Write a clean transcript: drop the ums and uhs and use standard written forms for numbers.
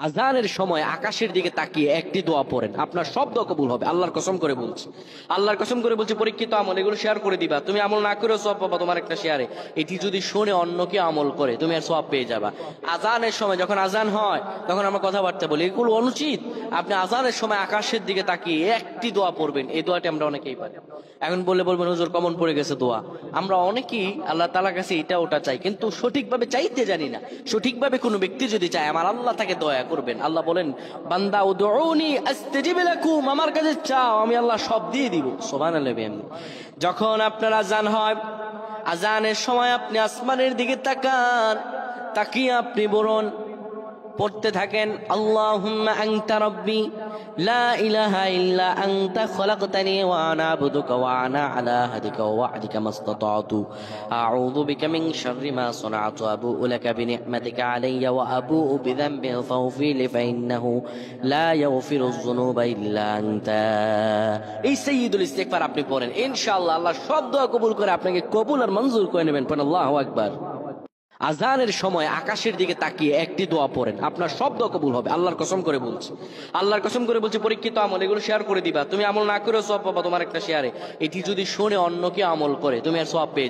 আজানের সময় আকাশের দিকে তাকিয়ে একটি দোয়া পড়েন, আপনার সব দোয়া কবুল হবে। আল্লাহর কসম করে বলছি, আল্লাহর কসম করে বলছি, পরীক্ষিত আমল এগুলো শেয়ার করে দিবা। তুমি আমল না করেও সওয়াব পাবা তোমার একটা শেয়ারে। এটি যদি শুনে অন্য কেউ আমল করে তুমি আর সওয়াব পেয়ে যাবা। আজানের সময় যখন আজান হয় তখন আমরা কথাবার্তা বলি, এগুলো অনুচিত। আপনি আজানের সময় আকাশের দিকে তাকিয়ে একটি দোয়া পড়বেন। এই দোয়াটি আমরা অনেকেই পারি। এখন বলবেন হুজুর কমন পড়ে গেছে দোয়া। আমরা অনেকেই আল্লাহ তাআলার কাছে এটা ওটা চাই, কিন্তু সঠিকভাবে চাইতে জানি না। সঠিকভাবে কোনো ব্যক্তি যদি চায় আমার আল্লাহ তাকে দয়া করবেন। আল্লাহ বলেন, বান্দা উদউনি আস্তাজিব লাকুম, আমার কাছে চাও আমি আল্লাহ সব দিয়ে দিব। সুবহানাল্লাহ। যখন আপনার আজান হয়, আজানের সময় আপনি আসমানের দিকে তাকান, তাকিয়ে আপনি বলুন, পড়তে থাকেন, আল্লাহুম্মা আনতা রাব্বি লা ইলাহা ইল্লা আনতা খলাকতানি ওয়া আনা আবদুকা ওয়া আনা আলা আহদিকা ওয়া ওয়া'দিকা মাসতাতা'তু আউযু বিকা মিন শাররি মা সানা'তু আবু'ু লাকা বিনি'মাতিকা আলাইয়া ওয়া আবু'ু বিযানবি ফাগফির লি ফাইন্নাহু লা ইয়াগফিরুয যুনুবা ইল্লা আনতা। এই সাইয়্যিদুল ইস্তিগফার আপনি পড়েন, ইনশাআল্লাহ আল্লাহ সব দোয়া কবুল করে আপনাকে কবুল আর মঞ্জুর করে নেবেন। পড়েন আল্লাহু আকবার। আজানের সময় আকাশের দিকে তাকিয়ে একটি দোয়া পড়েন, আপনার সব দোয়া কবুল হবে। আল্লাহর কসম করে বলছি, আল্লাহর কসম করে বলছি, পরীক্ষিত আমল এগুলো শেয়ার করে দিবা। তুমি আমল না করেও সওয়াব পাবা তোমার একটা শেয়ারে। এটি যদি শুনে অন্য কেউ আমল করে তুমি আর সওয়াব পেয়ে